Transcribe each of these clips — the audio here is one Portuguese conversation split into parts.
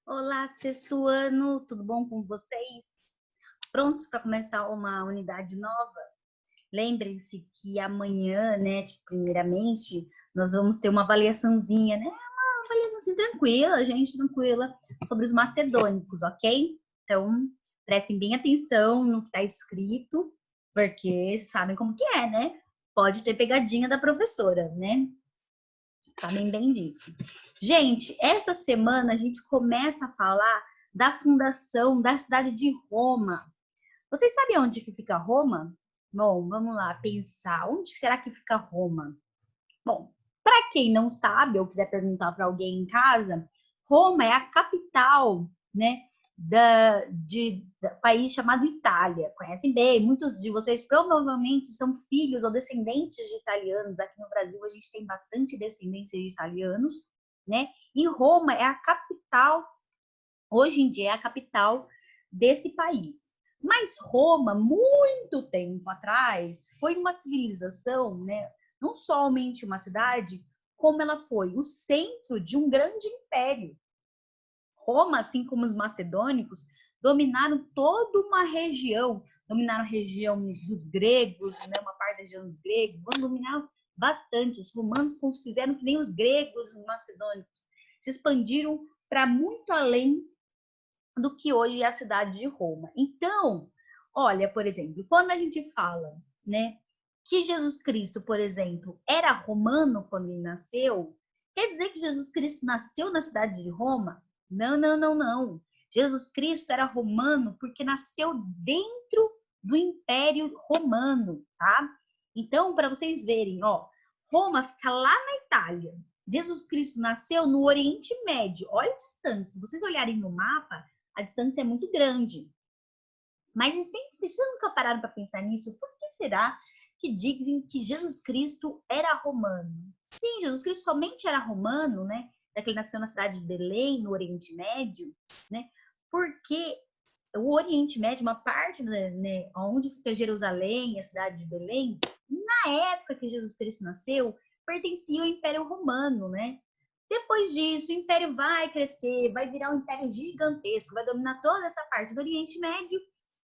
Olá, sexto ano, tudo bom com vocês? Prontos para começar uma unidade nova? Lembrem-se que amanhã, né, primeiramente, nós vamos ter uma avaliaçãozinha, né? Uma avaliaçãozinha tranquila, gente, tranquila, sobre os macedônicos, ok? Então, prestem bem atenção no que está escrito, porque sabem como que é, né? Pode ter pegadinha da professora, né? Sabem bem disso. Gente, essa semana a gente começa a falar da fundação da cidade de Roma. Vocês sabem onde que fica Roma? Bom, vamos lá pensar. Onde será que fica Roma? Bom, para quem não sabe ou quiser perguntar para alguém em casa, Roma é a capital, né, país chamado Itália. Conhecem bem? Muitos de vocês provavelmente são filhos ou descendentes de italianos. Aqui no Brasil a gente tem bastante descendência de italianos, né? E Roma é a capital, hoje em dia é a capital desse país. Mas Roma, muito tempo atrás, foi uma civilização, né? Não somente uma cidade, como ela foi o centro de um grande império. Roma, assim como os macedônicos, dominaram toda uma região, dominaram a região dos gregos, né? Uma parte da região dos gregos, dominaram bastante. Os romanos fizeram que nem os gregos, os macedônicos, se expandiram para muito além do que hoje é a cidade de Roma. Então, olha, por exemplo, quando a gente fala, né, que Jesus Cristo, por exemplo, era romano quando ele nasceu, quer dizer que Jesus Cristo nasceu na cidade de Roma? Não, não, não, não. Jesus Cristo era romano porque nasceu dentro do Império Romano, tá? Então, para vocês verem, ó, Roma fica lá na Itália. Jesus Cristo nasceu no Oriente Médio. Olha a distância. Se vocês olharem no mapa, a distância é muito grande. Mas vocês nunca pararam para pensar nisso? Por que será que dizem que Jesus Cristo era romano? Sim, Jesus Cristo somente era romano, né? Já que ele nasceu na cidade de Belém, no Oriente Médio, né? Porque o Oriente Médio, uma parte, né, onde fica Jerusalém, a cidade de Belém, na época que Jesus Cristo nasceu, pertencia ao Império Romano, né? Depois disso, o império vai crescer, vai virar um império gigantesco, vai dominar toda essa parte do Oriente Médio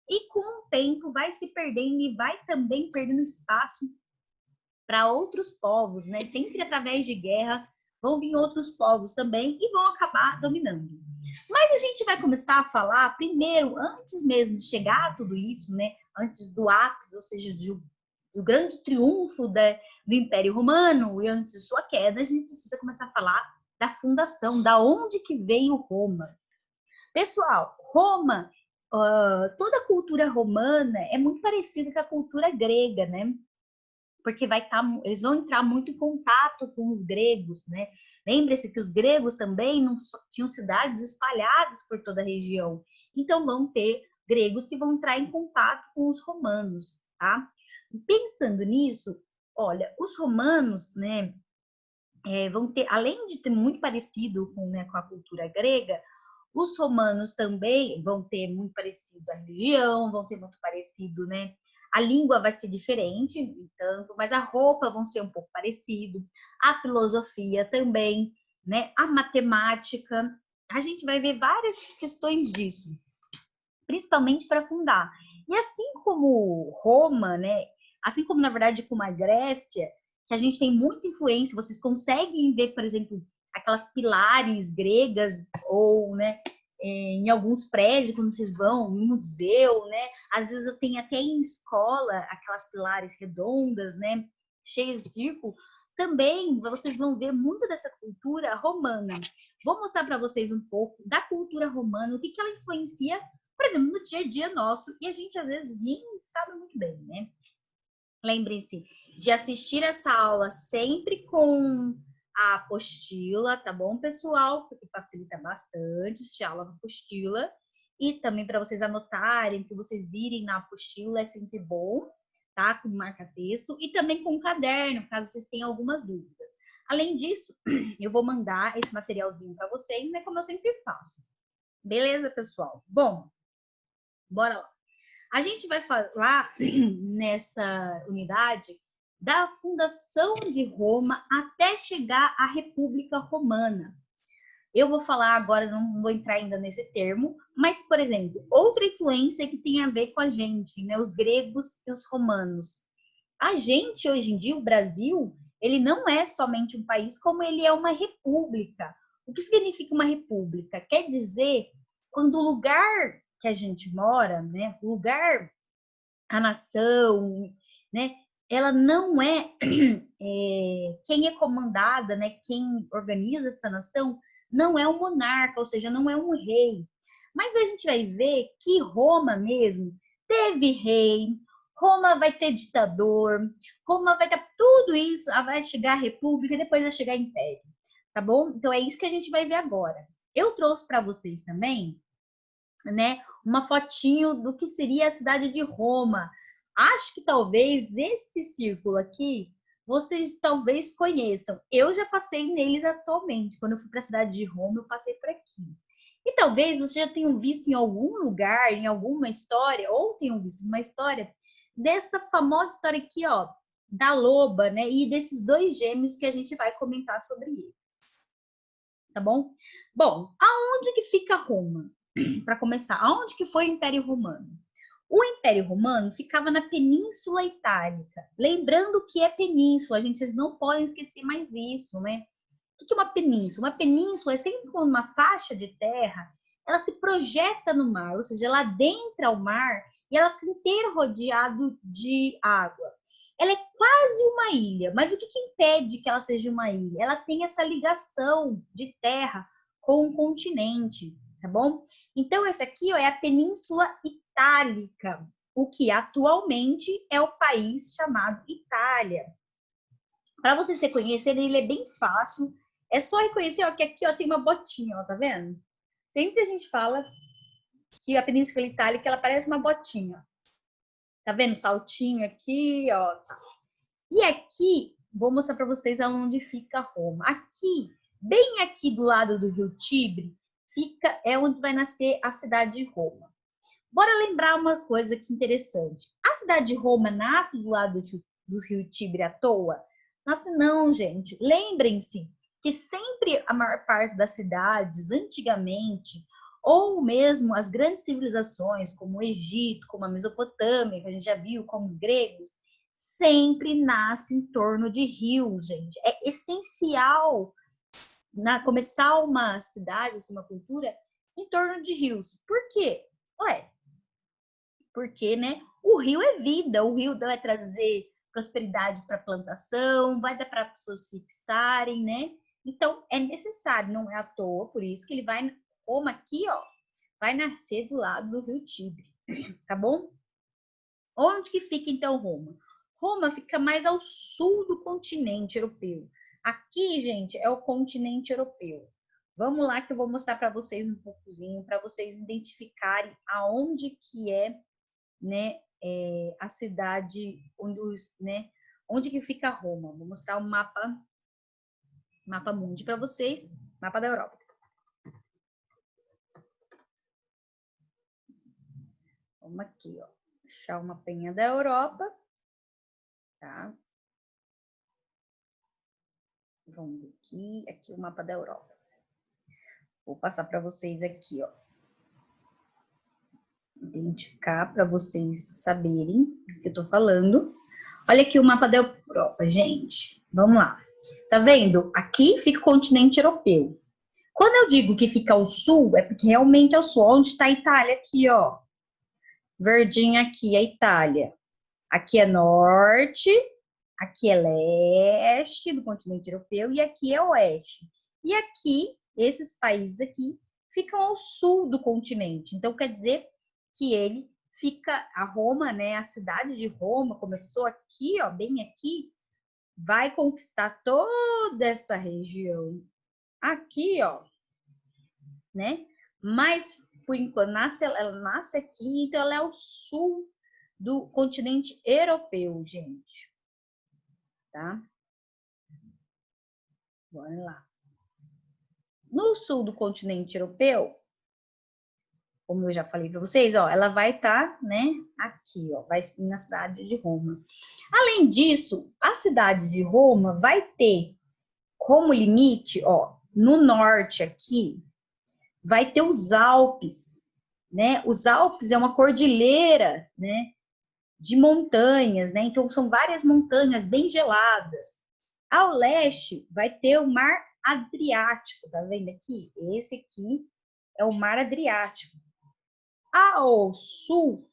e com o tempo vai se perdendo e vai também perdendo espaço para outros povos, né? Sempre através de guerra vão vir outros povos também e vão acabar dominando. Mas a gente vai começar a falar primeiro, antes mesmo de chegar a tudo isso, né? Antes do ápice, ou seja, do grande triunfo do Império Romano e antes de sua queda, a gente precisa começar a falar da fundação, da onde que veio Roma. Pessoal, Roma, toda a cultura romana é muito parecida com a cultura grega, né? Porque eles vão entrar muito em contato com os gregos, né? Lembre-se que os gregos também não tinham cidades espalhadas por toda a região. Então vão ter gregos que vão entrar em contato com os romanos, tá? Pensando nisso, olha, os romanos, né, vão ter, além de ter muito parecido com a cultura grega, os romanos também vão ter muito parecido a religião, vão ter muito parecido, né? A língua vai ser diferente, tanto, mas a roupa vão ser um pouco parecido, a filosofia também, né? A matemática, a gente vai ver várias questões disso, principalmente para fundar. E assim como Roma, né? Assim como na verdade como a Grécia, que a gente tem muita influência, vocês conseguem ver, por exemplo, aquelas pilares gregas ou, né, em alguns prédios quando vocês vão, no museu, né? Às vezes eu tenho até em escola aquelas pilares redondas, né, cheias de círculo. Também vocês vão ver muito dessa cultura romana. Vou mostrar para vocês um pouco da cultura romana, o que ela influencia, por exemplo, no dia a dia nosso, e a gente às vezes nem sabe muito bem, né? Lembrem-se de assistir essa aula sempre com a apostila, tá bom, pessoal? Porque facilita bastante assistir a aula com apostila. E também para vocês anotarem, que vocês virem na apostila, é sempre bom, tá? Com marca-texto. E também com caderno, caso vocês tenham algumas dúvidas. Além disso, eu vou mandar esse materialzinho para vocês, né? Como eu sempre faço. Beleza, pessoal? Bom, bora lá. A gente vai falar nessa unidade da fundação de Roma até chegar à República Romana. Eu vou falar agora, não vou entrar ainda nesse termo, mas, por exemplo, outra influência que tem a ver com a gente, né? Os gregos e os romanos. A gente, hoje em dia, o Brasil, ele não é somente um país, como ele é uma república. O que significa uma república? Quer dizer, quando o lugar que a gente mora, né? O lugar, a nação, né? Ela não é, quem é comandada, né? Quem organiza essa nação não é um monarca, ou seja, não é um rei. Mas a gente vai ver que Roma mesmo teve rei, Roma vai ter ditador, Roma vai ter tudo isso, vai chegar a república, depois vai chegar a império, tá bom? Então é isso que a gente vai ver agora. Eu trouxe para vocês também, né, uma fotinho do que seria a cidade de Roma. Acho que talvez esse círculo aqui vocês talvez conheçam. Eu já passei neles atualmente. Quando eu fui para a cidade de Roma, eu passei por aqui. E talvez vocês já tenham visto em algum lugar, em alguma história, ou tenham visto uma história dessa famosa história aqui, ó, da loba, né? E desses dois gêmeos que a gente vai comentar sobre eles. Tá bom? Bom, aonde que fica Roma? Para começar, aonde que foi o Império Romano? O Império Romano ficava na Península Itálica. Lembrando que é península, gente, vocês não podem esquecer mais isso, né? O que é uma península? Uma península é sempre uma faixa de terra, ela se projeta no mar, ou seja, ela adentra o mar e ela fica inteira rodeada de água. Ela é quase uma ilha, mas o que impede que ela seja uma ilha? Ela tem essa ligação de terra com o continente, tá bom? Então, essa aqui ó, é a Península Itálica, o que atualmente é o país chamado Itália. Para vocês reconhecerem, ele é bem fácil. É só reconhecer ó, que aqui ó, tem uma botinha, ó, tá vendo? Sempre a gente fala que a Península Itálica ela parece uma botinha. Tá vendo? Saltinho aqui, ó. E aqui, vou mostrar para vocês aonde fica Roma. Aqui, bem aqui do lado do Rio Tibre, é onde vai nascer a cidade de Roma. Bora lembrar uma coisa que interessante. A cidade de Roma nasce do lado do Rio Tibre à toa? Nasce não, gente. Lembrem-se que sempre a maior parte das cidades, antigamente, ou mesmo as grandes civilizações, como o Egito, como a Mesopotâmia, que a gente já viu, como os gregos, sempre nasce em torno de rios, gente. É essencial começar uma cidade, uma cultura, em torno de rios. Por quê? Ué, porque, né, o rio é vida, o rio vai trazer prosperidade para a plantação, vai dar para as pessoas fixarem, né? Então, é necessário, não é à toa, por isso que ele vai, como aqui, ó, vai nascer do lado do Rio Tibre, tá bom? Onde que fica, então, Roma? Roma fica mais ao sul do continente europeu. Aqui, gente, é o continente europeu. Vamos lá que eu vou mostrar para vocês um pouquinho, para vocês identificarem aonde que é, né, a cidade, onde que fica Roma. Vou mostrar um mapa mundi para vocês, mapa da Europa. Vamos aqui, ó, achar uma penha da Europa, tá? Vamos ver aqui o mapa da Europa. Vou passar para vocês aqui, ó. Identificar para vocês saberem o que eu tô falando. Olha aqui o mapa da Europa, gente. Vamos lá. Tá vendo? Aqui fica o continente europeu. Quando eu digo que fica ao sul, é porque realmente é ao sul. Onde está a Itália? Aqui, ó. Verdinho aqui, a Itália. Aqui é norte, aqui é leste do continente europeu e aqui é oeste. E aqui, esses países aqui, ficam ao sul do continente. Então, quer dizer que ele fica, a Roma, né, a cidade de Roma, começou aqui, ó, bem aqui, vai conquistar toda essa região aqui, ó, né? Mas, por enquanto, ela nasce aqui, então ela é ao sul do continente europeu, gente. Tá? Bora lá. No sul do continente europeu, como eu já falei para vocês, ó, ela vai estar, né, aqui, ó, vai na cidade de Roma. Além disso, a cidade de Roma vai ter como limite, ó, no norte aqui, vai ter os Alpes, né? Os Alpes é uma cordilheira, né? De montanhas, né? Então, são várias montanhas bem geladas. Ao leste, vai ter o Mar Adriático, tá vendo aqui? Esse aqui é o Mar Adriático. Ao sul,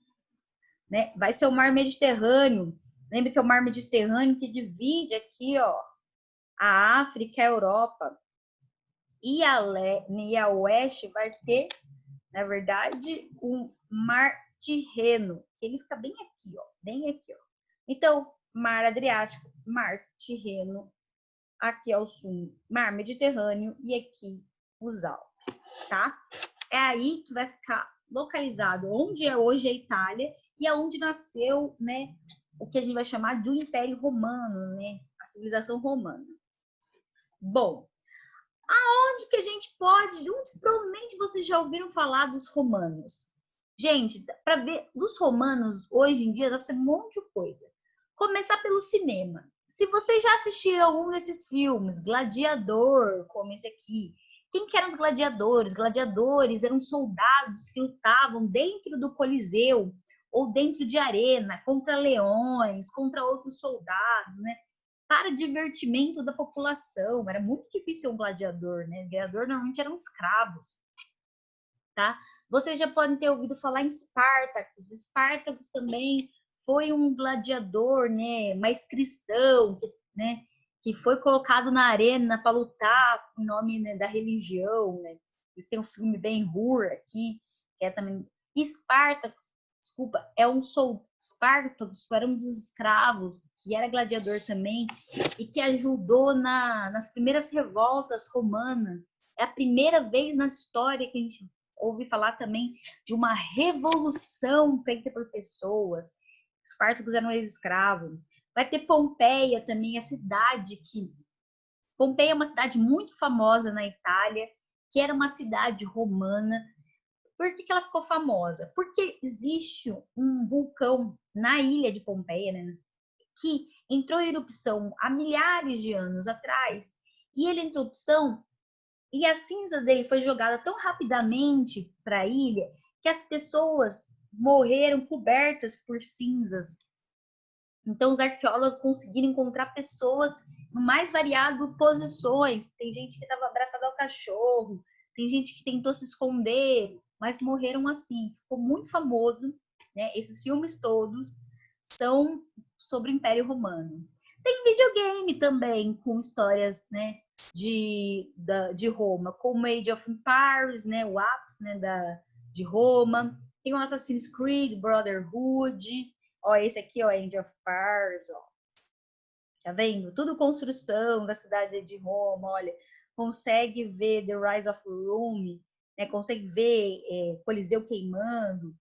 né, vai ser o Mar Mediterrâneo. Lembra que é o Mar Mediterrâneo que divide aqui, ó, a África e a Europa. E a oeste vai ter, na verdade, o Mar Tirreno, que ele fica bem aqui, ó, bem aqui, ó. Então, Mar Adriático, Mar Tirreno, aqui ao sul, Mar Mediterrâneo e aqui os Alpes, tá? É aí que vai ficar localizado onde é hoje a Itália e aonde nasceu, né, o que a gente vai chamar do Império Romano, né, a civilização romana. Bom, aonde que a gente pode, onde provavelmente vocês já ouviram falar dos romanos? Gente, para ver dos romanos hoje em dia dá para ser um monte de coisa. Começar pelo cinema. Se vocês já assistiram algum desses filmes, Gladiador, como esse aqui, quem que eram os gladiadores? Gladiadores eram soldados que lutavam dentro do Coliseu ou dentro de arena contra leões, contra outros soldados, né? Para divertimento da população. Era muito difícil ser um gladiador, né? Gladiador normalmente eram escravos, tá? Vocês já podem ter ouvido falar em Espartacus. Espartacus também foi um gladiador, né, mais cristão, né, que foi colocado na arena para lutar em nome, né, da religião, né? Eles têm um filme Ben-Hur aqui, que é também Espartacus. Desculpa, é um Espartacus era um dos escravos que era gladiador também e que ajudou nas primeiras revoltas romanas. É a primeira vez na história que a gente ouve falar também de uma revolução feita por pessoas. Espartacus era um ex-escravo. Vai ter Pompeia também, a cidade que... Pompeia é uma cidade muito famosa na Itália, que era uma cidade romana. Por que ela ficou famosa? Porque existe um vulcão na ilha de Pompeia, né, que entrou em erupção há milhares de anos atrás. E ele entrou em erupção e a cinza dele foi jogada tão rapidamente para a ilha que as pessoas morreram cobertas por cinzas. Então, os arqueólogos conseguiram encontrar pessoas no mais variado posições. Tem gente que estava abraçada ao cachorro, tem gente que tentou se esconder, mas morreram assim. Ficou muito famoso, né? Esses filmes todos são sobre o Império Romano. Tem videogame também com histórias, né, de Roma, como Age of Empires, né, o ápice, né, de Roma. Tem o Assassin's Creed, Brotherhood. Ó, esse aqui, ó, Age of Empires, ó. Tá vendo? Tudo construção da cidade de Roma, olha. Consegue ver The Rise of Rome, né? Consegue ver Coliseu queimando.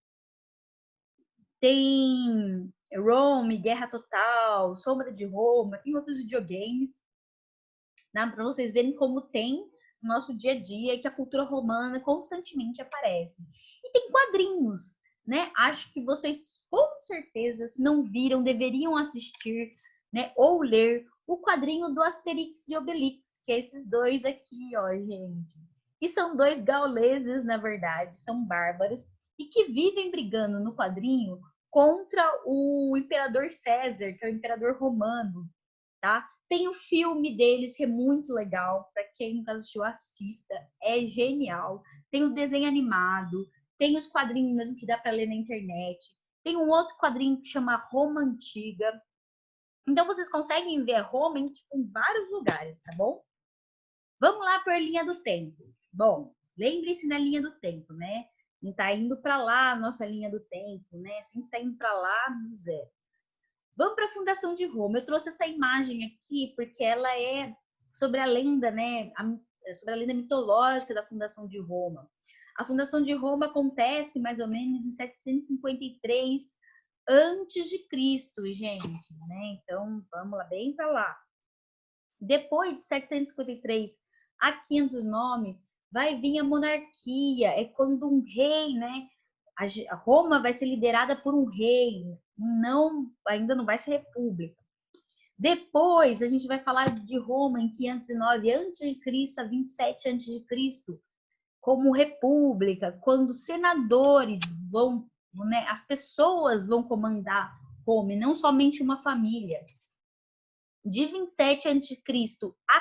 Tem Rome, Guerra Total, Sombra de Roma, tem outros videogames, né? Para vocês verem como tem no nosso dia a dia e que a cultura romana constantemente aparece. E tem quadrinhos, né? Acho que vocês, com certeza, se não viram, deveriam assistir, né? Ou ler o quadrinho do Asterix e Obelix, que é esses dois aqui, ó, gente. Que são dois gauleses, na verdade, são bárbaros, e que vivem brigando no quadrinho contra o imperador César, que é o imperador romano, tá? Tem o filme deles, que é muito legal. Para quem nunca assistiu, assista. É genial. Tem o desenho animado. Tem os quadrinhos mesmo que dá para ler na internet. Tem um outro quadrinho que chama Roma Antiga. Então, vocês conseguem ver Roma em, tipo, em vários lugares, tá bom? Vamos lá por linha do tempo. Bom, lembre-se na linha do tempo, né? Não tá indo para lá a nossa linha do tempo, né? Sempre tá indo para lá no zero. Vamos para a fundação de Roma. Eu trouxe essa imagem aqui porque ela é sobre a lenda, né? Sobre a lenda mitológica da fundação de Roma. A fundação de Roma acontece mais ou menos em 753 antes de Cristo, gente, né? Então, vamos lá, bem para lá. Depois de 753 a 509, vai vir a monarquia. É quando um rei, né? A Roma vai ser liderada por um rei, não, ainda não vai ser república. Depois, a gente vai falar de Roma em 509 a.C. a 27 a.C., como república, quando senadores vão, né, as pessoas vão comandar Roma, e não somente uma família. De 27 a.C. a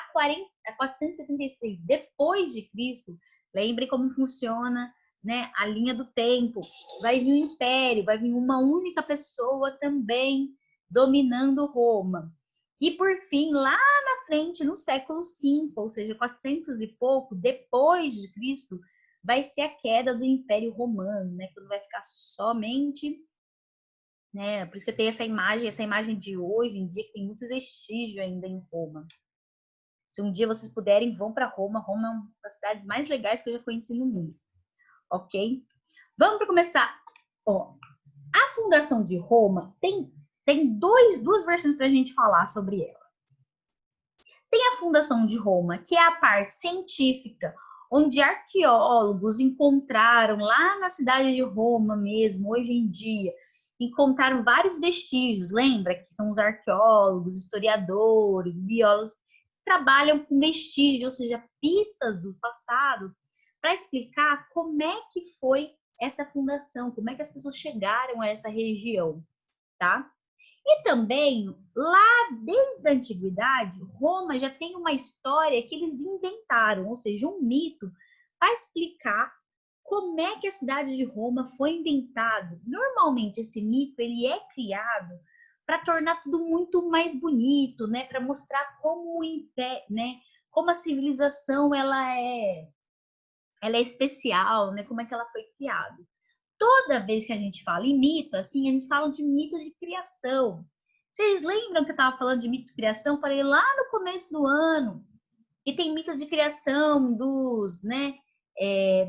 476 depois de Cristo, lembre como funciona, né, a linha do tempo. Vai vir o império, vai vir uma única pessoa também dominando Roma. E por fim, lá na frente, no século V, ou seja, 400 e pouco depois de Cristo, vai ser a queda do Império Romano, né, quando vai ficar somente, né, por isso que eu tenho essa imagem de hoje em dia, que tem muito vestígio ainda em Roma. Se um dia vocês puderem, vão para Roma. Roma é uma das cidades mais legais que eu já conheci no mundo. Ok? Vamos para começar. Ó, a fundação de Roma tem duas versões para a gente falar sobre ela. Tem a fundação de Roma, que é a parte científica, onde arqueólogos encontraram lá na cidade de Roma mesmo, hoje em dia, encontraram vários vestígios. Lembra que são os arqueólogos, historiadores, biólogos, que trabalham com vestígios, ou seja, pistas do passado, para explicar como é que foi essa fundação, como é que as pessoas chegaram a essa região, tá? E também, lá desde a antiguidade, Roma já tem uma história que eles inventaram, ou seja, um mito, para explicar como é que a cidade de Roma foi inventada. Normalmente, esse mito ele é criado para tornar tudo muito mais bonito, né? Para mostrar como né? Como a civilização ela é especial, né? Como é que ela foi criada. Toda vez que a gente fala em mito, assim, a gente fala de mito de criação. Vocês lembram que eu estava falando de mito de criação? Falei lá no começo do ano que tem mito de criação dos, né,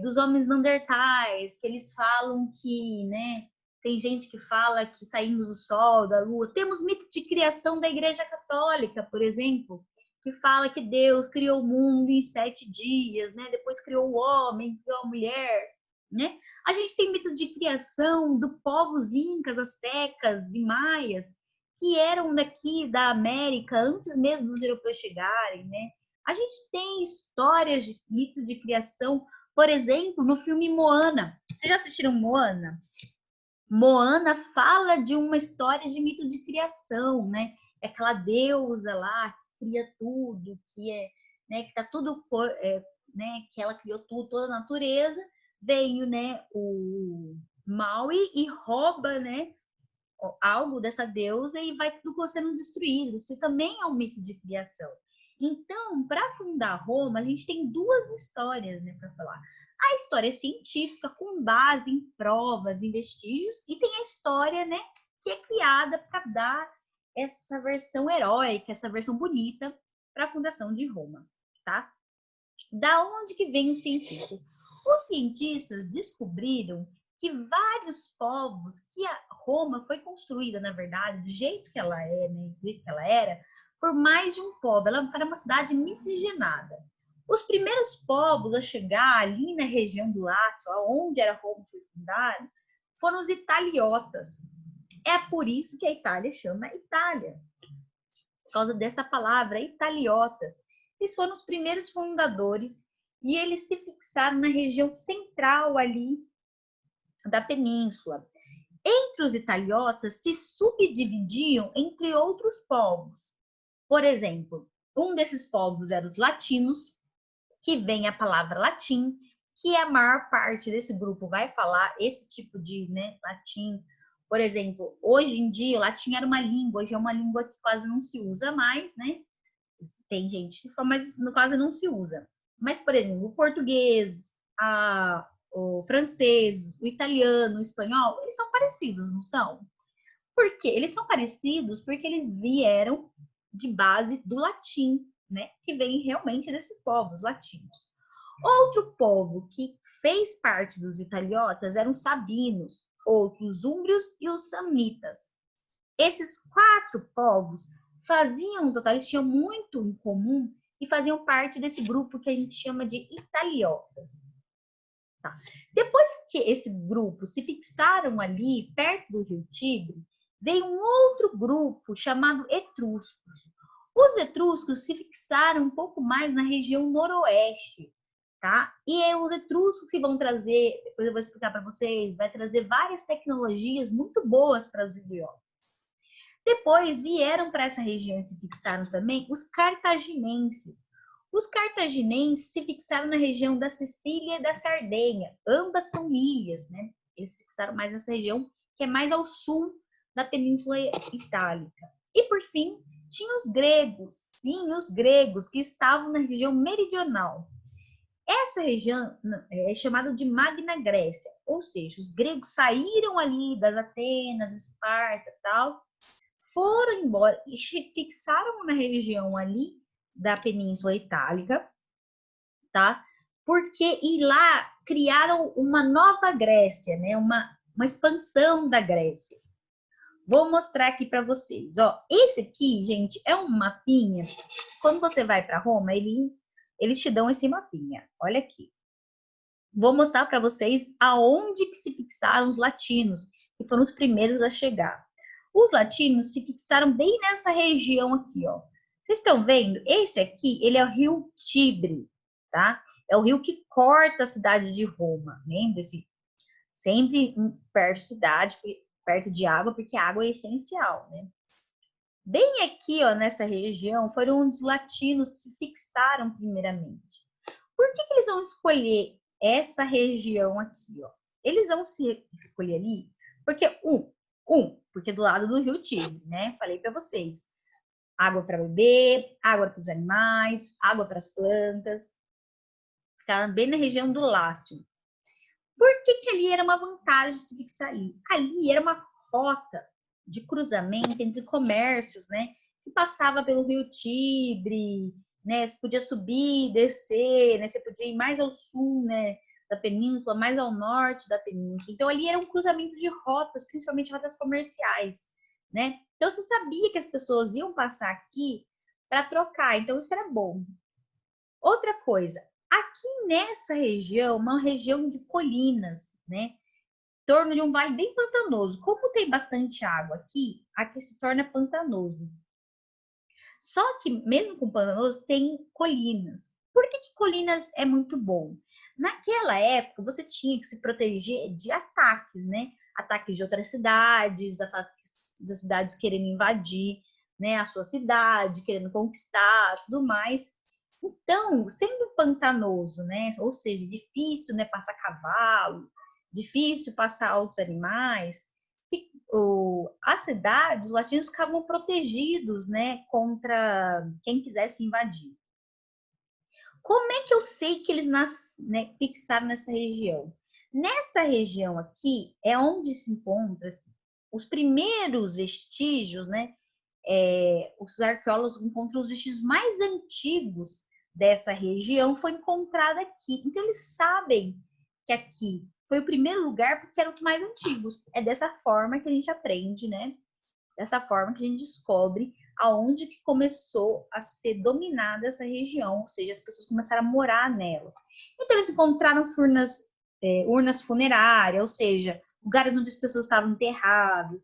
dos homens neandertais, que eles falam que, né, tem gente que fala que saímos do sol, da lua. Temos mito de criação da Igreja Católica, por exemplo, que fala que Deus criou o mundo em 7 dias, né? Depois criou o homem, criou a mulher, né? A gente tem mito de criação do povos incas, astecas e maias, que eram daqui da América antes mesmo dos europeus chegarem, né? A gente tem histórias de mito de criação, por exemplo, no filme Moana. Vocês já assistiram Moana? Moana fala de uma história de mito de criação, né? É aquela deusa lá que cria tudo, que é, né, que tá tudo, né, que ela criou tudo, toda a natureza. Veio, né, o Maui e rouba, né, algo dessa deusa e vai tudo sendo destruído. Isso também é um mito de criação. Então, para fundar Roma, a gente tem duas histórias, né, para falar. A história científica com base em provas, em vestígios, e tem a história, né, que é criada para dar essa versão heróica, essa versão bonita para a fundação de Roma, tá? Da onde que vem o cientista? Os cientistas descobriram que vários povos, que a Roma foi construída, na verdade, do jeito que ela é, né, do jeito que ela era, por mais de um povo. Ela era uma cidade miscigenada. Os primeiros povos a chegar ali na região do Lácio, onde era Roma foi fundada, foram os italiotas. É por isso que a Itália chama Itália, por causa dessa palavra, italiotas. Eles foram os primeiros fundadores e eles se fixaram na região central ali da península. Entre os italiotas se subdividiam entre outros povos. Por exemplo, um desses povos era os latinos, que vem a palavra latim, que a maior parte desse grupo vai falar esse tipo de, né, latim. Por exemplo, hoje em dia, o latim era uma língua, hoje é uma língua que quase não se usa mais, né? Tem gente que fala, mas no caso não se usa. Mas, por exemplo, o português, o francês, o italiano, o espanhol, eles são parecidos, não são? Por quê? Eles são parecidos porque eles vieram de base do latim, né? Que vem realmente desses povos latinos. Outro povo que fez parte dos italiotas eram os sabinos, outros úmbrios e os samnitas. Esses 4 povos faziam, total, eles tinham muito em comum e faziam parte desse grupo que a gente chama de italiotas. Tá. Depois que esse grupo se fixaram ali, perto do Rio Tigre, veio um outro grupo chamado etruscos. Os etruscos se fixaram um pouco mais na região noroeste, tá? E é os etruscos que vão trazer, depois eu vou explicar para vocês, vai trazer várias tecnologias muito boas para os idiomas. Depois vieram para essa região e se fixaram também os cartaginenses. Os cartaginenses se fixaram na região da Sicília e da Sardenha. Ambas são ilhas, né? Eles se fixaram mais nessa região, que é mais ao sul da Península Itálica. E, por fim, tinha os gregos. Sim, os gregos, que estavam na região meridional. Essa região é chamada de Magna Grécia, ou seja, os gregos saíram ali das Atenas, Esparta e tal, foram embora e fixaram na região ali da Península Itálica, tá? Porque e lá criaram uma nova Grécia, né? Uma expansão da Grécia. Vou mostrar aqui para vocês, ó. Esse aqui, gente, é um mapinha. Quando você vai para Roma, eles te dão esse mapinha. Olha aqui. Vou mostrar para vocês aonde que se fixaram os latinos, que foram os primeiros a chegar. Os latinos se fixaram bem nessa região aqui, ó. Vocês estão vendo? Esse aqui, ele é o rio Tibre, tá? É o rio que corta a cidade de Roma. Lembre-se, sempre perto de cidade, perto de água, porque a água é essencial, né? Bem aqui, ó, nessa região, foram onde os latinos se fixaram primeiramente. Por que eles vão escolher essa região aqui, ó? Eles vão se escolher ali porque porque do lado do rio Tigre, né? Falei para vocês. Água para beber, água para os animais, água para as plantas. Ficava bem na região do Lácio. Por que ali era uma vantagem se fixar ali? Ali era uma rota de cruzamento entre comércios, né? Que passava pelo rio Tibre, né? Você podia subir, descer, né? Você podia ir mais ao sul, né? Da península, mais ao norte da península. Então ali era um cruzamento de rotas, principalmente rotas comerciais, né? Então você sabia que as pessoas iam passar aqui para trocar, então isso era bom. Outra coisa, aqui nessa região, uma região de colinas, né? Em torno de um vale bem pantanoso. Como tem bastante água aqui, aqui se torna pantanoso. Só que mesmo com pantanoso tem colinas. Por que colinas é muito bom? Naquela época você tinha que se proteger de ataques, né? Ataques de outras cidades, ataques das cidades querendo invadir, né, a sua cidade, querendo conquistar, tudo mais. Então, sendo pantanoso, né? Ou seja, difícil, né, passar cavalo, difícil passar outros animais, as cidades, os latinos ficavam protegidos, né, contra quem quisesse invadir. Como é que eu sei que eles fixaram nessa região? Nessa região aqui é onde se encontram os primeiros vestígios, né? Os arqueólogos encontram os vestígios mais antigos dessa região, foi encontrado aqui. Então, eles sabem que aqui foi o primeiro lugar porque eram os mais antigos. É dessa forma que a gente aprende, né? Dessa forma que a gente descobre aonde que começou a ser dominada essa região, ou seja, as pessoas começaram a morar nela. Então, eles encontraram urnas funerárias, ou seja, lugares onde as pessoas estavam enterradas,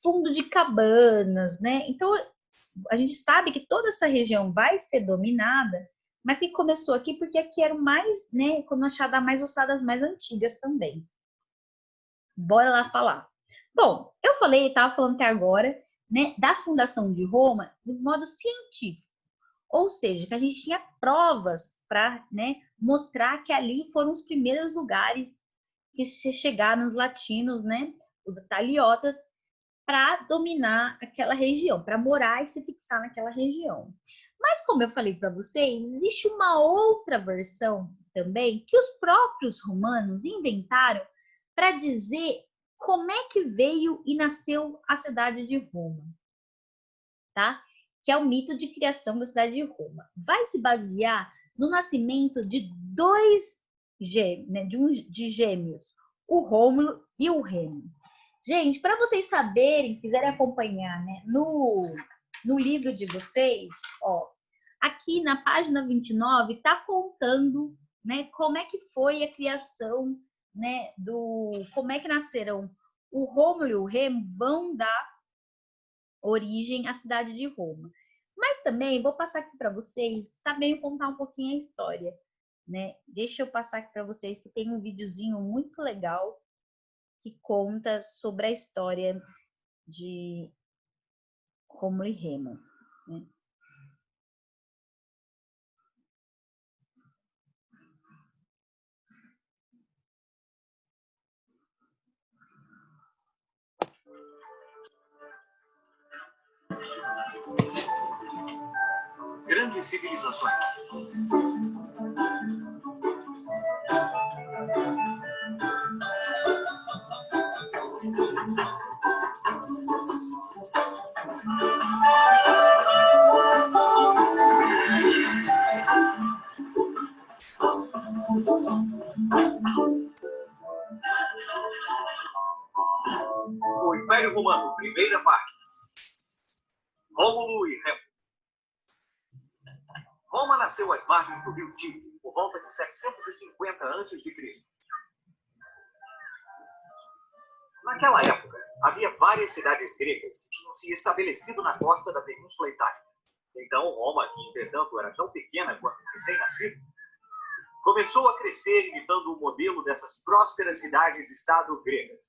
fundo de cabanas, né? Então, a gente sabe que toda essa região vai ser dominada, mas que começou aqui porque aqui eram mais, né, quando achada mais ossadas mais antigas também. Bora lá falar. Bom, eu estava falando até agora, né, da fundação de Roma de modo científico, ou seja, que a gente tinha provas para, né, mostrar que ali foram os primeiros lugares que chegaram os latinos, né, os italiotas, para dominar aquela região, para morar e se fixar naquela região. Mas como eu falei para vocês, existe uma outra versão também que os próprios romanos inventaram para dizer como é que veio e nasceu a cidade de Roma, tá? Que é o mito de criação da cidade de Roma. Vai se basear no nascimento de dois gêmeos, né, de gêmeos, o Rômulo e o Remo. Gente, para vocês saberem, quiserem acompanhar, né, no livro de vocês, ó, aqui na página 29 tá contando, né, como é que foi a criação, né, como é que nasceram o Rômulo e o Remo vão dar origem à cidade de Roma. Mas também vou passar aqui para vocês saberem contar um pouquinho a história, né? Deixa eu passar aqui para vocês que tem um videozinho muito legal que conta sobre a história de Rômulo e Remo, né? Grandes civilizações. O Império Romano, primeira parte. Rômulo e Remo. Roma nasceu às margens do rio Tigre, por volta de 750 a.C. Naquela época, havia várias cidades gregas que tinham se estabelecido na costa da Península Itálica. Então, Roma, que entretanto era tão pequena quanto recém-nascido, começou a crescer imitando o modelo dessas prósperas cidades-estado gregas.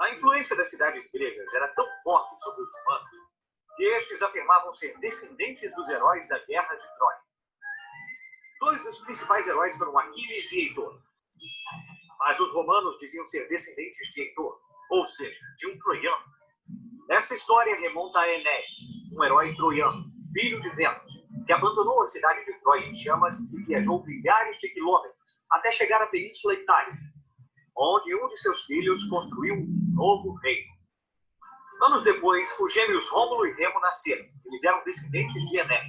A influência das cidades gregas era tão forte sobre os romanos que estes afirmavam ser descendentes dos heróis da Guerra de Troia. Dois dos principais heróis foram Aquiles e Heitor. Mas os romanos diziam ser descendentes de Heitor, ou seja, de um troiano. Essa história remonta a Enéas, um herói troiano, filho de Vênus, que abandonou a cidade de Troia em chamas e viajou milhares de quilômetros até chegar à Península Itálica, onde um de seus filhos construiu um novo reino. Anos depois, os gêmeos Rômulo e Remo nasceram. Eles eram descendentes de Enéas.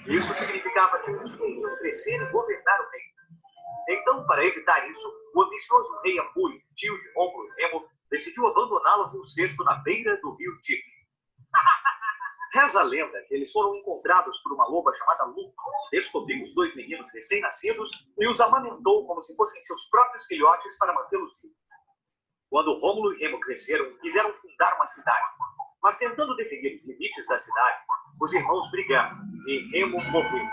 Isso significava que um dia iriam crescer e governar o reino. Então, para evitar isso, o ambicioso rei Ambúlio, tio de Rômulo e Remo, decidiu abandoná-los num cesto na beira do rio Tigre. Reza a lenda que eles foram encontrados por uma loba chamada Lupa, que descobriu os dois meninos recém-nascidos e os amamentou como se fossem seus próprios filhotes para mantê-los vivos. Quando Rômulo e Remo cresceram, quiseram fundar uma cidade, mas tentando definir os limites da cidade, os irmãos brigaram e Remo morreu.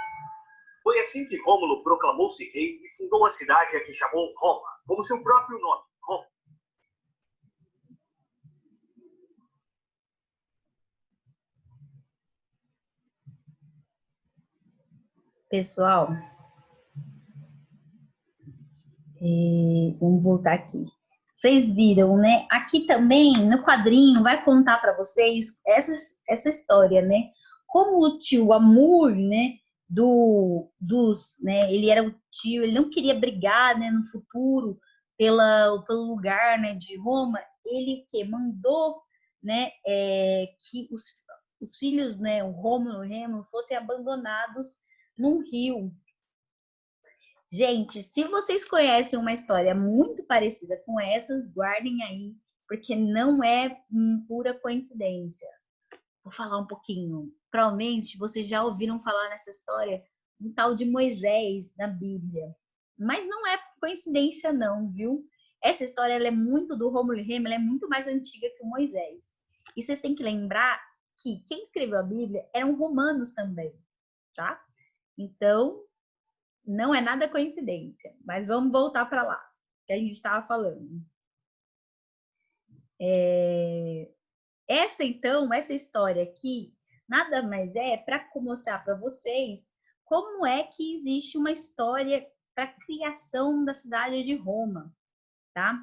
Foi assim que Rômulo proclamou-se rei e fundou a cidade a que chamou Roma, como seu próprio nome, Roma. Pessoal, vamos voltar aqui. Vocês viram, né? Aqui também, no quadrinho, vai contar para vocês essa história, né? Como o tio Amur, né? Né? Ele era o tio, ele não queria brigar, né? No futuro, pelo lugar, né? De Roma. Ele que mandou, né? Que os filhos, né? O Rômulo e o Remo, fossem abandonados num rio. Gente, se vocês conhecem uma história muito parecida com essas, guardem aí, porque não é pura coincidência. Vou falar um pouquinho. Provavelmente vocês já ouviram falar nessa história um tal de Moisés na Bíblia. Mas não é coincidência não, viu? Essa história ela é muito do Rômulo e Remo, ela é muito mais antiga que o Moisés. E vocês têm que lembrar que quem escreveu a Bíblia eram romanos também, tá? Então, não é nada coincidência, mas vamos voltar para lá, que a gente estava falando. Essa história aqui, nada mais é para mostrar para vocês como é que existe uma história para a criação da cidade de Roma, tá?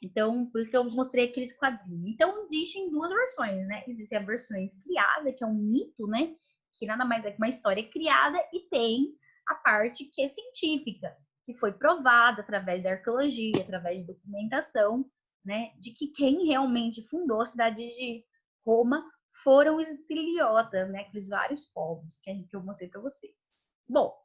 Então, por isso que eu mostrei aqueles quadrinhos. Então, existem duas versões, né? Existe a versão criada, que é um mito, né? Que nada mais é que uma história criada, e tem a parte que é científica, que foi provada através da arqueologia, através de documentação, né? De que quem realmente fundou a cidade de Roma foram os italiotas, né? Aqueles vários povos que eu mostrei para vocês. Bom,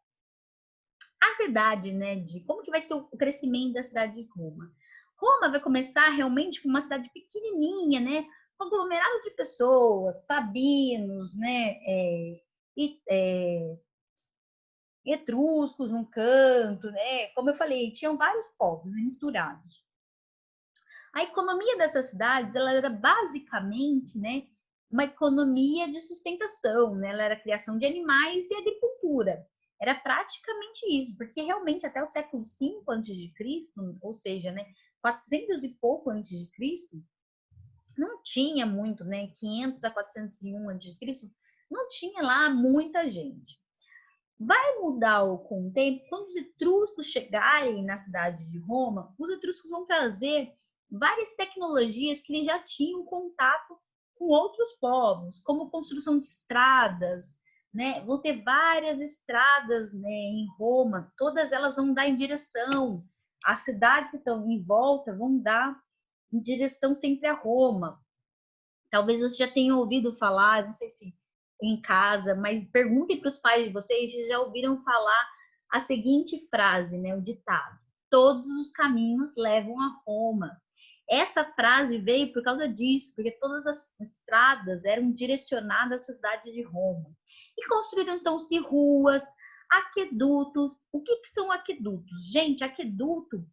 a cidade, né? De como que vai ser o crescimento da cidade de Roma? Roma vai começar realmente com uma cidade pequenininha, né? Um aglomerado de pessoas, sabinos, né? Etruscos num canto, né? Como eu falei, tinham vários povos misturados. A economia dessas cidades, ela era basicamente, né, uma economia de sustentação, né? Ela era a criação de animais e agricultura. Era praticamente isso, porque realmente até o século V a.C., ou seja, né, 400 e pouco antes de Cristo, não tinha muito, né, 500 a 401 a.C., não tinha lá muita gente. Vai mudar com o tempo, quando os etruscos chegarem na cidade de Roma, os etruscos vão trazer várias tecnologias que eles já tinham contato com outros povos, como construção de estradas, né? Vão ter várias estradas, né, em Roma, todas elas vão dar em direção, as cidades que estão em volta vão dar em direção sempre a Roma. Talvez você já tenha ouvido falar, não sei se em casa, mas perguntem para os pais de vocês se já ouviram falar a seguinte frase, né, o ditado: todos os caminhos levam a Roma. Essa frase veio por causa disso, porque todas as estradas eram direcionadas à cidade de Roma. E construíram então-se ruas, aquedutos. O que são aquedutos? Gente, aqueduto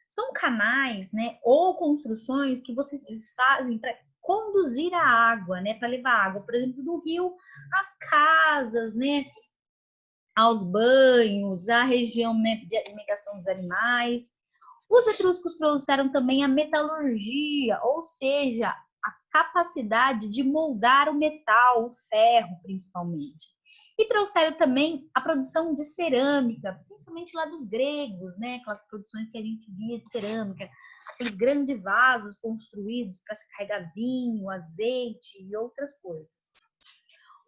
são canais, né, ou construções que vocês fazem para conduzir a água, né, para levar água, por exemplo, do rio às casas, né, aos banhos, à região, né, de alimentação dos animais. Os etruscos trouxeram também a metalurgia, ou seja, a capacidade de moldar o metal, o ferro, principalmente. E trouxeram também a produção de cerâmica, principalmente lá dos gregos, né? Aquelas produções que a gente via de cerâmica, aqueles grandes vasos construídos para se carregar vinho, azeite e outras coisas.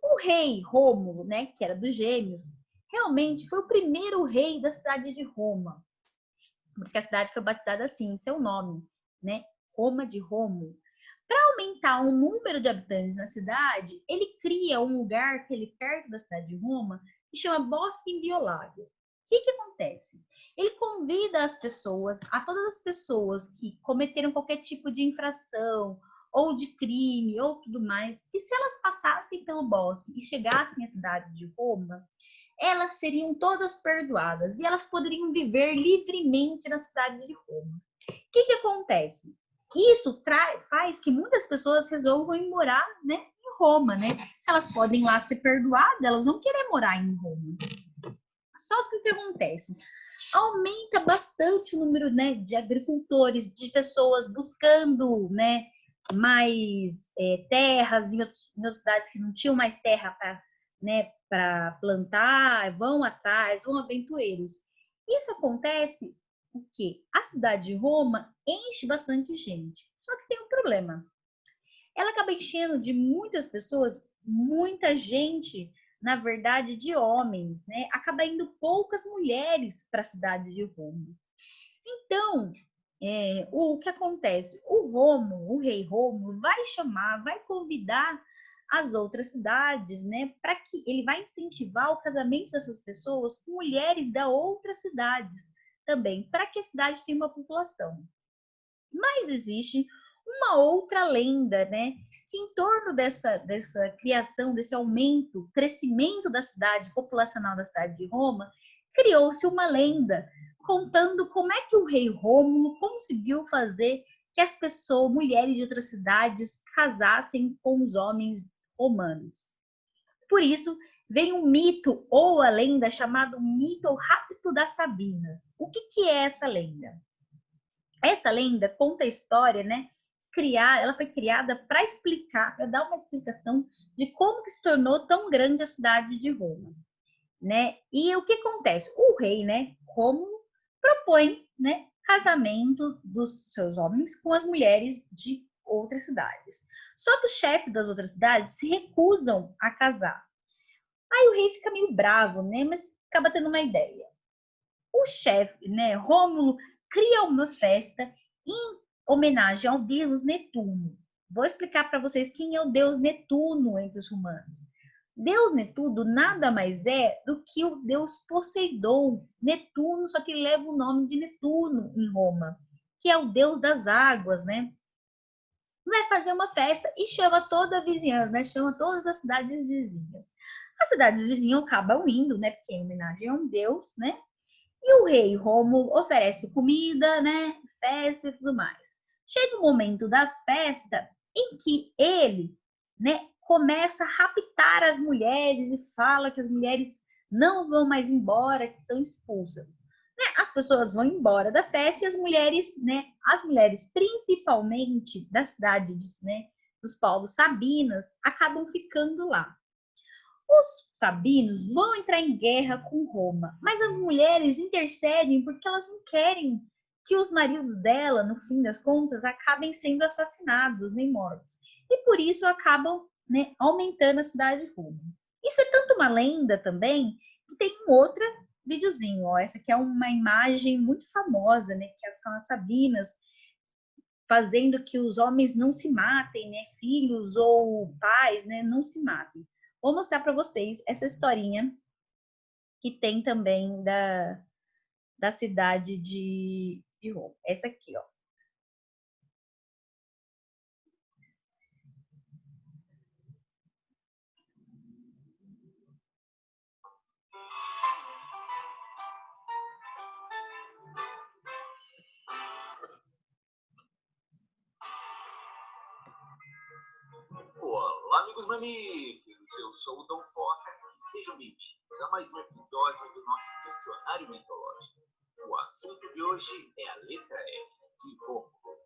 O rei Rômulo, né, que era dos Gêmeos, realmente foi o primeiro rei da cidade de Roma. Por isso que a cidade foi batizada assim, em seu nome, né? Roma de Rômulo. Para aumentar o número de habitantes na cidade, ele cria um lugar que ele perto da cidade de Roma, que chama Bosque Inviolável. O que acontece? Ele convida as pessoas, a todas as pessoas que cometeram qualquer tipo de infração ou de crime ou tudo mais, que se elas passassem pelo bosque e chegassem à cidade de Roma, elas seriam todas perdoadas e elas poderiam viver livremente na cidade de Roma. O que acontece? Isso faz que muitas pessoas resolvam ir morar, né, em Roma, né? Se elas podem lá ser perdoadas, elas vão querer morar em Roma. Só que o que acontece? Aumenta bastante o número, né, de agricultores, de pessoas buscando, né, mais terras em outras cidades que não tinham mais terra para, né, para plantar, vão atrás, vão aventureiros. Isso acontece porque a cidade de Roma enche bastante gente. Só que tem um problema. Ela acaba enchendo de muitas pessoas, muita gente, na verdade, de homens, né? Acaba indo poucas mulheres para a cidade de Roma. Então, o que acontece? O rei Rômulo, vai chamar, vai convidar as outras cidades, né? Para que ele vai incentivar o casamento dessas pessoas com mulheres da outras cidades também, para que a cidade tenha uma população. Mas existe uma outra lenda, né? Que em torno dessa criação, desse aumento, crescimento da cidade, populacional da cidade de Roma, criou-se uma lenda contando como é que o rei Rômulo conseguiu fazer que as pessoas, mulheres de outras cidades, casassem com os homens romanos. Por isso, vem um mito ou a lenda chamado mito ou rapto das Sabinas. O que é essa lenda? Essa lenda conta a história, né? Ela foi criada para explicar, para dar uma explicação de como que se tornou tão grande a cidade de Roma, né? E o que acontece? O rei, né, Rômulo, propõe, né, casamento dos seus homens com as mulheres de outras cidades. Só que os chefes das outras cidades se recusam a casar. Aí o rei fica meio bravo, né? Mas acaba tendo uma ideia. O chefe, né, Rômulo, cria uma festa em homenagem ao deus Netuno. Vou explicar para vocês quem é o deus Netuno entre os romanos. Deus Netuno nada mais é do que o deus Poseidon, Netuno, só que leva o nome de Netuno em Roma, que é o deus das águas, né? Vai fazer uma festa e chama toda a vizinhança, né? Chama todas as cidades vizinhas. As cidades vizinhas acabam indo, né? Porque em homenagem a um deus, né? E o rei Rômulo oferece comida, né? Festa e tudo mais. chega o momento da festa em que ele, né, começa a raptar as mulheres e fala que as mulheres não vão mais embora, que são expulsas. Né? As pessoas vão embora da festa e as mulheres principalmente da cidade, né, dos povos sabinas, acabam ficando lá. Os sabinos vão entrar em guerra com Roma, mas as mulheres intercedem porque elas não querem que os maridos dela, no fim das contas, acabem sendo assassinados nem mortos. E por isso acabam, né, aumentando a cidade de Roma. Isso é tanto uma lenda também, que tem um outro videozinho. Ó, essa aqui é uma imagem muito famosa, né, que são as sabinas fazendo que os homens não se matem, né, filhos ou pais, né, não se matem. Vou mostrar para vocês essa historinha que tem também da cidade de Roma. Essa aqui, ó. Olá, amigos mamíferos, eu sou o Dom Foca e sejam bem-vindos a mais um episódio do nosso dicionário mitológico. O assunto de hoje é a letra R de Rômulo.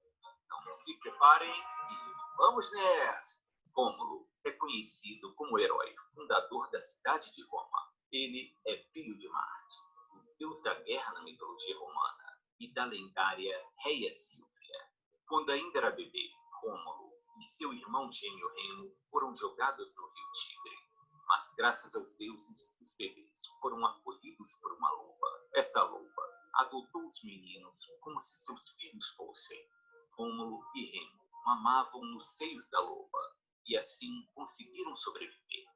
Então se preparem e vamos nessa! Rômulo é conhecido como herói fundador da cidade de Roma. Ele é filho de Marte, o deus da guerra na mitologia romana, e da lendária Reia Sílvia. Quando ainda era bebê, Rômulo e seu irmão gêmeo Remo foram jogados no rio Tigre. Mas graças aos deuses, os bebês foram acolhidos por uma loba. Esta loba adotou os meninos como se seus filhos fossem. Rômulo e Remo mamavam nos seios da loba e assim conseguiram sobreviver.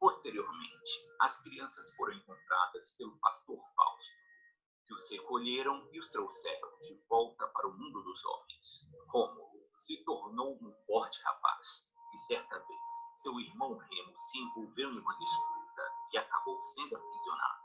Posteriormente, as crianças foram encontradas pelo pastor Fausto, que os recolheram e os trouxeram de volta para o mundo dos homens. Rômulo se tornou um forte rapaz e certa vez seu irmão Remo se envolveu em uma disputa e acabou sendo aprisionado.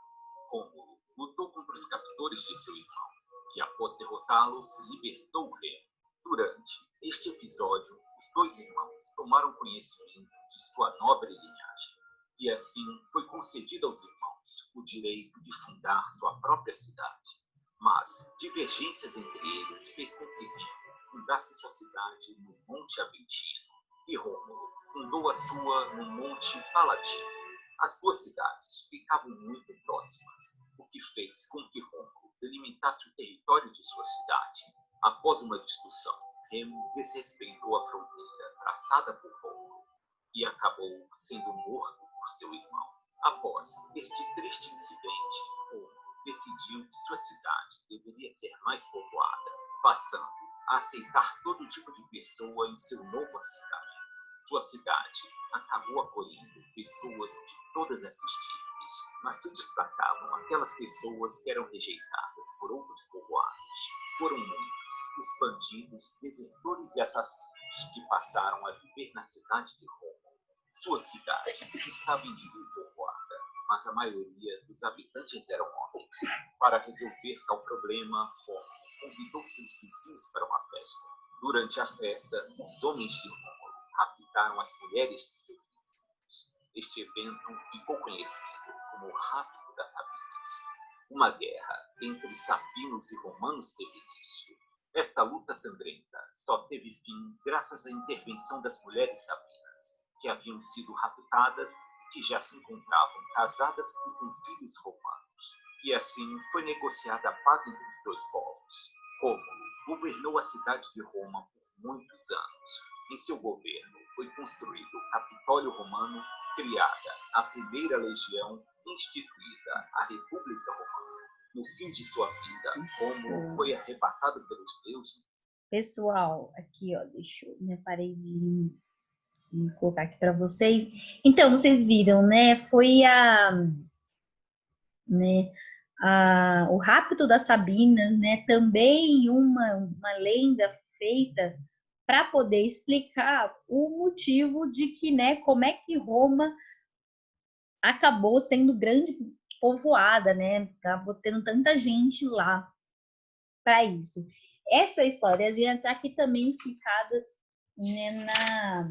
Rômulo lutou contra os captores de seu irmão e após derrotá-los libertou Remo. Durante este episódio, os dois irmãos tomaram conhecimento de sua nobre linhagem e assim foi concedido aos irmãos o direito de fundar sua própria cidade. Mas divergências entre eles fez com que Remo fundasse sua cidade no Monte Aventino e Rômulo fundou a sua no Monte Palatino. As duas cidades ficavam muito próximas, o que fez com que Rômulo delimitasse o território de sua cidade. Após uma discussão, Remo desrespeitou a fronteira traçada por Rômulo e acabou sendo morto por seu irmão. Após este triste incidente, Rômulo decidiu que sua cidade deveria ser mais povoada, passando a aceitar todo tipo de pessoa em seu novo assentamento. Sua cidade acabou acolhendo pessoas de todas essas tipos, mas se destacavam aquelas pessoas que eram rejeitadas por outros povoados. Foram muitos os bandidos, desertores e assassinos que passaram a viver na cidade de Roma. Sua cidade estava individualizada, mas a maioria dos habitantes eram homens. Para resolver tal problema, Roma convidou seus vizinhos para uma festa. Durante a festa, os homens de Rômulo raptaram as mulheres de seus vizinhos. Este evento ficou conhecido como o Rapto das Sabinas. Uma guerra entre sabinos e romanos teve início. Esta luta sangrenta só teve fim graças à intervenção das mulheres sabinas, que haviam sido raptadas e que já se encontravam casadas e com filhos romanos. E assim foi negociada a paz entre os dois povos. Rômulo governou a cidade de Roma por muitos anos. Em seu governo foi construído o Capitólio Romano, criada a primeira legião, instituída a República Romana. No fim de sua vida, Rômulo foi arrebatado pelos deuses. Pessoal, aqui, ó, deixa eu, né, parei de colocar aqui para vocês. Então, vocês viram, né, foi o Rapto das Sabinas, né, também uma lenda feita para poder explicar o motivo de que, né, como é que Roma acabou sendo grande povoada, né, acabou tendo tanta gente lá para isso. essa história está aqui também explicada, né,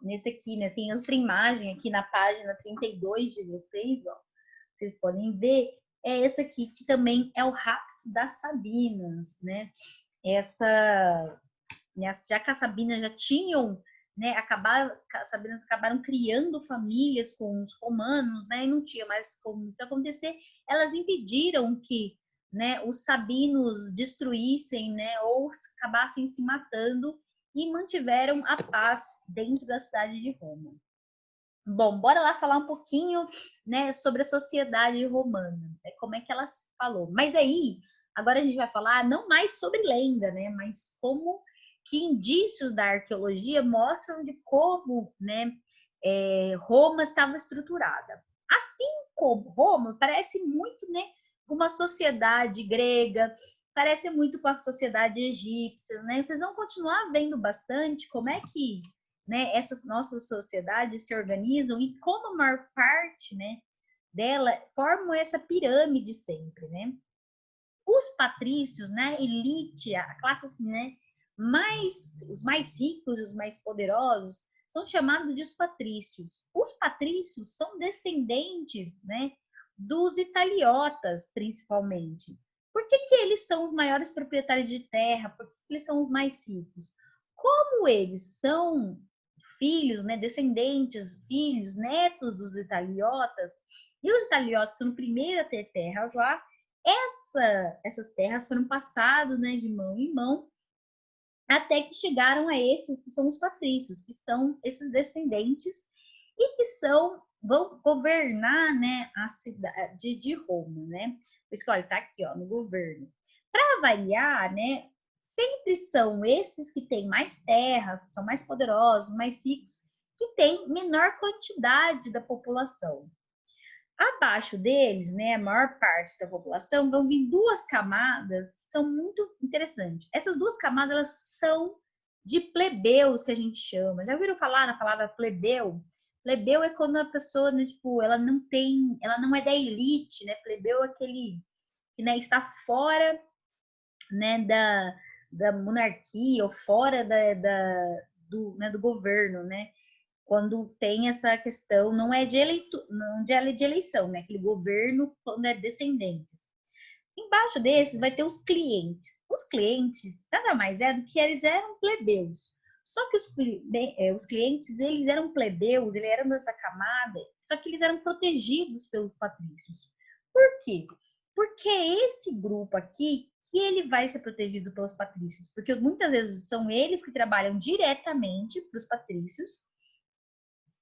nesse aqui, né? Tem outra imagem aqui na página 32 de vocês, ó. Vocês podem ver, é essa aqui, que também é o rapto das Sabinas, né? Já que as Sabinas já tinham, né, as Sabinas acabaram criando famílias com os romanos, né, e não tinha mais como isso acontecer, elas impediram que, né, os sabinos destruíssem, né, ou acabassem se matando e mantiveram a paz dentro da cidade de Roma. Bom, bora lá falar um pouquinho, né, sobre a sociedade romana, né, como é que ela falou. Mas aí, agora a gente vai falar não mais sobre lenda, né, mas como que indícios da arqueologia mostram de como, né, Roma estava estruturada. Assim como Roma parece muito, né, uma sociedade grega, parece muito com a sociedade egípcia, né? Vocês vão continuar vendo bastante como é que, né, essas nossas sociedades se organizam e como a maior parte, né, dela formam essa pirâmide sempre, né? Os patrícios, né, elite, a classe, né, os mais ricos, os mais poderosos, são chamados de os patrícios. Os patrícios são descendentes, né, dos italiotas, principalmente. Por que eles são os maiores proprietários de terra? Por que eles são os mais ricos? Como eles são filhos, né, descendentes, filhos, netos dos italiotas, e os italiotas são os primeiros a ter terras lá, essas terras foram passadas, né, de mão em mão, até que chegaram a esses que são os patrícios, que são esses descendentes e que vão governar, né, a cidade de Roma, né? Por isso que, olha, tá aqui, ó, no governo. Para variar, né, sempre são esses que têm mais terras, que são mais poderosos, mais ricos, que têm menor quantidade da população. Abaixo deles, né, a maior parte da população, vão vir duas camadas que são muito interessantes. Essas duas camadas, elas são de plebeus, que a gente chama. Já ouviram falar na palavra plebeu? Plebeu é quando a pessoa, né, tipo, ela não é da elite, né? Plebeu é aquele que, né, está fora, né, da monarquia ou fora do governo, né? Quando tem essa questão, não é de eleição, né? Aquele governo quando é descendentes. Embaixo desses vai ter os clientes. Os clientes nada mais é do que eles eram plebeus. Só que os clientes, eles eram plebeus, eles eram dessa camada, só que eles eram protegidos pelos patrícios. Por quê? Porque é esse grupo aqui que ele vai ser protegido pelos patrícios, porque muitas vezes são eles que trabalham diretamente para os patrícios,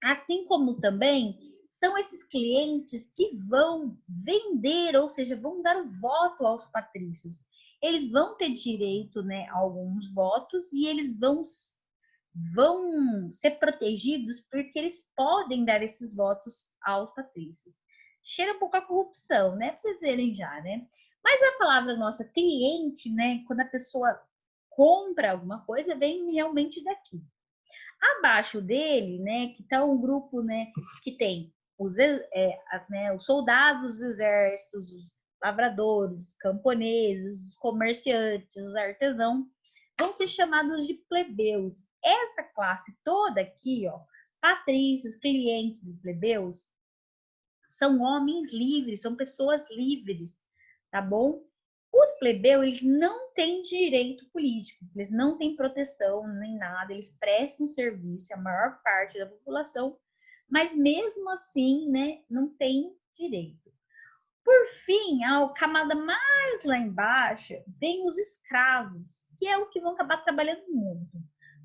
assim como também são esses clientes que vão vender, ou seja, vão dar o voto aos patrícios. Eles vão ter direito, né, a alguns votos e eles vão ser protegidos porque eles podem dar esses votos aos patrícios. Cheira um pouco a corrupção, né? Pra vocês verem já, né? Mas a palavra nossa cliente, né, quando a pessoa compra alguma coisa, vem realmente daqui. Abaixo dele, né, que está um grupo, né, que tem os soldados dos exércitos, os lavradores, os camponeses, os comerciantes, os artesãos, vão ser chamados de plebeus. Essa classe toda aqui, ó, patrícios, clientes e plebeus, são homens livres, são pessoas livres, tá bom? Os plebeus, eles não têm direito político, eles não têm proteção nem nada, eles prestam serviço à maior parte da população, mas mesmo assim, né, não tem direito. Por fim, a camada mais lá embaixo, vem os escravos, que é o que vão acabar trabalhando muito.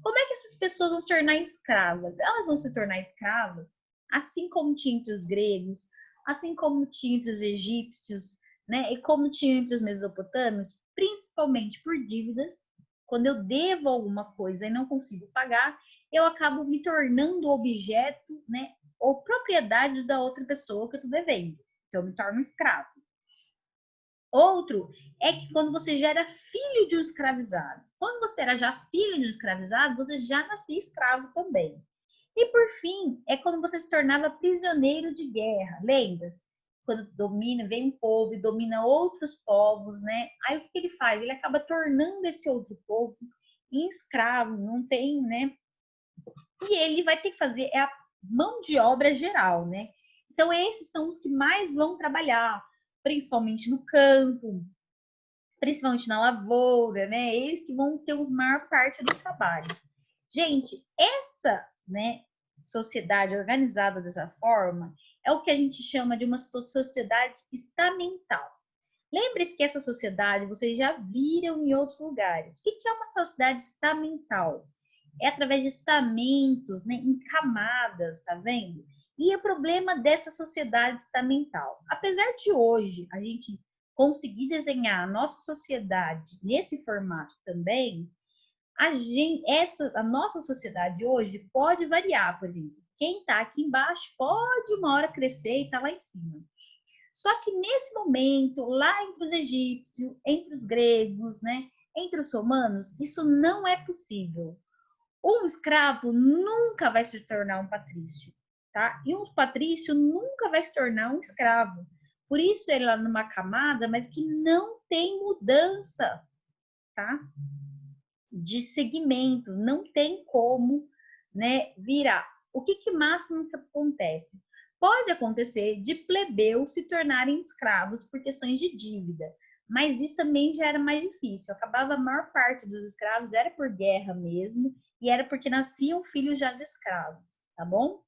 Como é que essas pessoas vão se tornar escravas? Elas vão se tornar escravas, assim como tinha entre os gregos, assim como tinha entre os egípcios, né? E como tinha entre os mesopotâmios, principalmente por dívidas. Quando eu devo alguma coisa e não consigo pagar, eu acabo me tornando objeto, né, ou propriedade da outra pessoa que eu estou devendo. Então, eu me torno escravo. Outro é que quando você já era filho de um escravizado. Quando você era já filho de um escravizado, você já nascia escravo também. E por fim, é quando você se tornava prisioneiro de guerra. Lembra? quando domina, vem um povo e domina outros povos, né? Aí o que ele faz? Ele acaba tornando esse outro povo em escravo, não tem, né? E ele vai ter que fazer a mão de obra geral, né? Então, esses são os que mais vão trabalhar, principalmente no campo, principalmente na lavoura, né? Eles que vão ter a maior parte do trabalho. Gente, essa, né, sociedade organizada dessa forma é o que a gente chama de uma sociedade estamental. Lembre-se que essa sociedade vocês já viram em outros lugares. O que é uma sociedade estamental? É através de estamentos, né, em camadas, tá vendo? E o problema dessa sociedade estamental, apesar de hoje a gente conseguir desenhar a nossa sociedade nesse formato também, a nossa sociedade hoje pode variar, por exemplo. Quem está aqui embaixo pode uma hora crescer e estar lá em cima. Só que nesse momento, lá entre os egípcios, entre os gregos, né, entre os romanos, isso não é possível. Um escravo nunca vai se tornar um patrício, tá? E um patrício nunca vai se tornar um escravo. Por isso ele é lá numa camada, mas que não tem mudança, tá? De segmento, não tem como, né, virar. O que máximo que acontece? Pode acontecer de plebeus se tornarem escravos por questões de dívida, mas isso também já era mais difícil. Acabava a maior parte dos escravos era por guerra mesmo, e era porque nasciam filhos já de escravos, tá bom?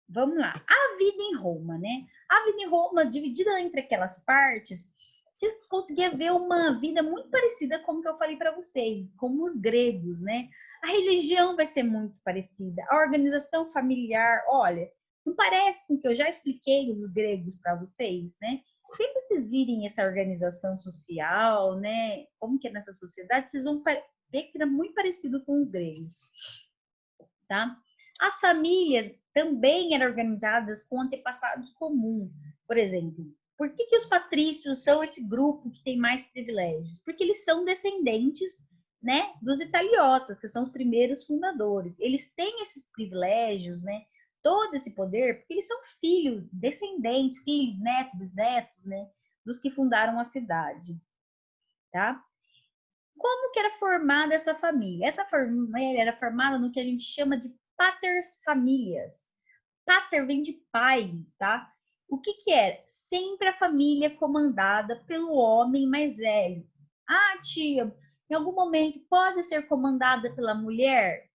Vamos lá. A vida em Roma, né? A vida em Roma, dividida entre aquelas partes, você conseguia ver uma vida muito parecida com o que eu falei para vocês, como os gregos, né? A religião vai ser muito parecida, a organização familiar, olha, não parece com o que eu já expliquei dos gregos para vocês, né? Sempre vocês virem essa organização social, né? Como que é nessa sociedade, vocês vão ver que era muito parecido com os gregos, tá? As famílias também eram organizadas com antepassados comuns. Por exemplo, por que os patrícios são esse grupo que tem mais privilégios? Porque eles são descendentes, né, dos italiotas, que são os primeiros fundadores. Eles têm esses privilégios, né, todo esse poder, porque eles são filhos, descendentes, filhos, netos, bisnetos, né, dos que fundaram a cidade, tá? Como que era formada essa família? Essa família era formada no que a gente chama de paters familias. Pater vem de pai, tá? O que era? Sempre a família comandada pelo homem mais velho. Ah, tia, em algum momento pode ser comandada pela mulher?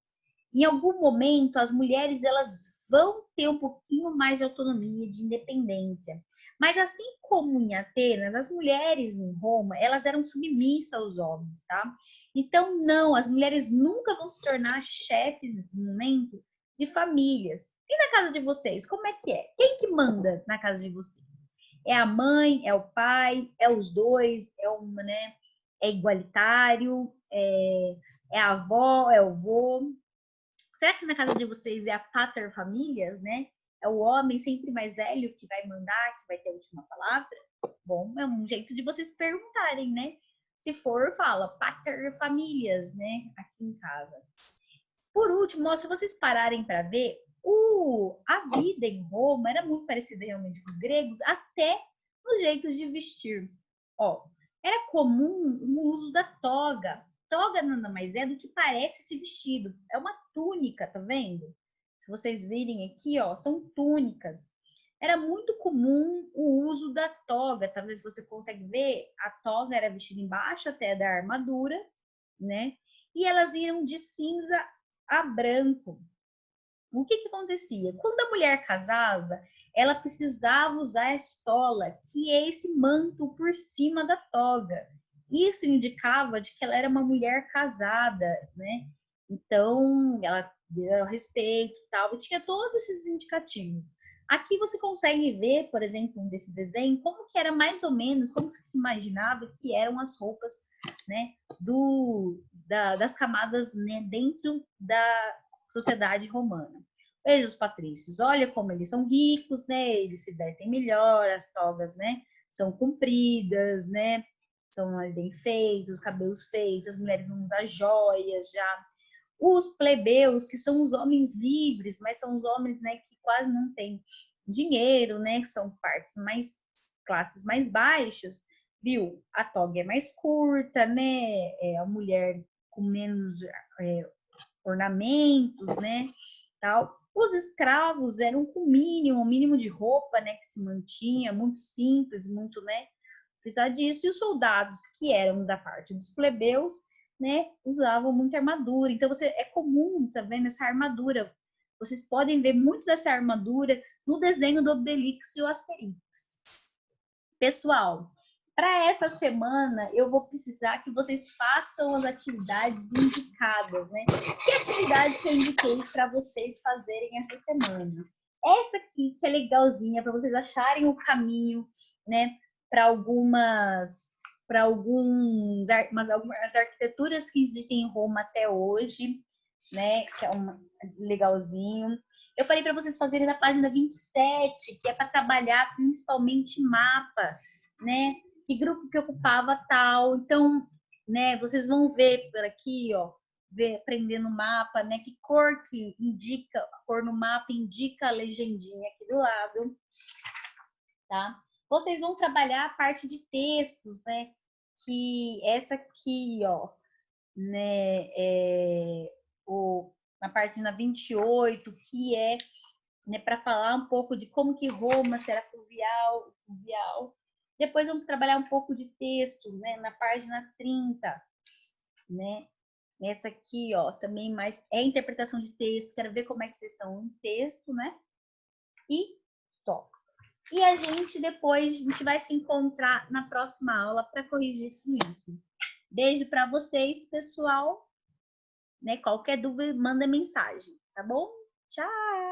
Em algum momento as mulheres elas vão ter um pouquinho mais de autonomia, de independência. Mas assim como em Atenas, as mulheres em Roma, elas eram submissas aos homens, tá? Então não, as mulheres nunca vão se tornar chefes nesse momento de famílias. E na casa de vocês, como é que é? Quem que manda na casa de vocês? É a mãe, é o pai, é os dois, é uma, né? É igualitário, é a avó, é o vô. Será que na casa de vocês é a pater famílias, né? É o homem sempre mais velho que vai mandar, que vai ter a última palavra? Bom, é um jeito de vocês perguntarem, né? Se for, fala pater famílias, né? Aqui em casa. Por último, se vocês pararem para ver, a vida em Roma era muito parecida realmente com os gregos, até nos jeitos de vestir. Ó, era comum o uso da toga. Toga nada mais é do que parece esse vestido. É uma túnica, tá vendo? Se vocês virem aqui, ó, são túnicas. Era muito comum o uso da toga. Talvez você consiga ver, a toga era vestida embaixo até da armadura, né? E elas iam de cinza a branco. O que acontecia? Quando a mulher casava, ela precisava usar a estola, que é esse manto por cima da toga. Isso indicava de que ela era uma mulher casada, né? Então, ela deu respeito e tal, e tinha todos esses indicativos. Aqui você consegue ver, por exemplo, desse desenho, como que era mais ou menos, como se imaginava que eram as roupas, né, das camadas, né, dentro da sociedade romana. Veja os patrícios, olha como eles são ricos, né? Eles se vestem melhor, as togas, né? São compridas, né? São bem feitos, cabelos feitos, as mulheres vão usar joias já. Os plebeus, que são os homens livres, mas são os homens, né, que quase não têm dinheiro, né? Que são classes mais baixas, viu? A toga é mais curta, né? A mulher com menos ornamentos, né? Tal. Os escravos eram com o mínimo de roupa, né? Que se mantinha, muito simples, muito, né? Precisar disso. E os soldados, que eram da parte dos plebeus, né? Usavam muita armadura. Então, é comum, tá vendo? Essa armadura. Vocês podem ver muito dessa armadura no desenho do Obelix e o Asterix. Pessoal, para essa semana eu vou precisar que vocês façam as atividades indicadas, né? Que atividade que eu indiquei para vocês fazerem essa semana? Essa aqui que é legalzinha para vocês acharem o caminho, né? Para algumas arquiteturas que existem em Roma até hoje, né? Que é legalzinho. Eu falei para vocês fazerem na página 27, que é para trabalhar principalmente mapa, né? Que grupo que ocupava tal. Então, né, vocês vão ver por aqui, ó, aprendendo o mapa, né? Que cor que indica, a cor no mapa indica a legendinha aqui do lado, tá? Vocês vão trabalhar a parte de textos, né? Que essa aqui, ó, né, na página 28, que é, né, para falar um pouco de como que Roma será fluvial. Depois vamos trabalhar um pouco de texto, né, na página 30, né? Essa aqui, ó, também mais é interpretação de texto. Quero ver como é que vocês estão em texto, né? E top. E a gente vai se encontrar na próxima aula para corrigir tudo isso. Beijo para vocês, pessoal. Né? Qualquer dúvida, manda mensagem, tá bom? Tchau!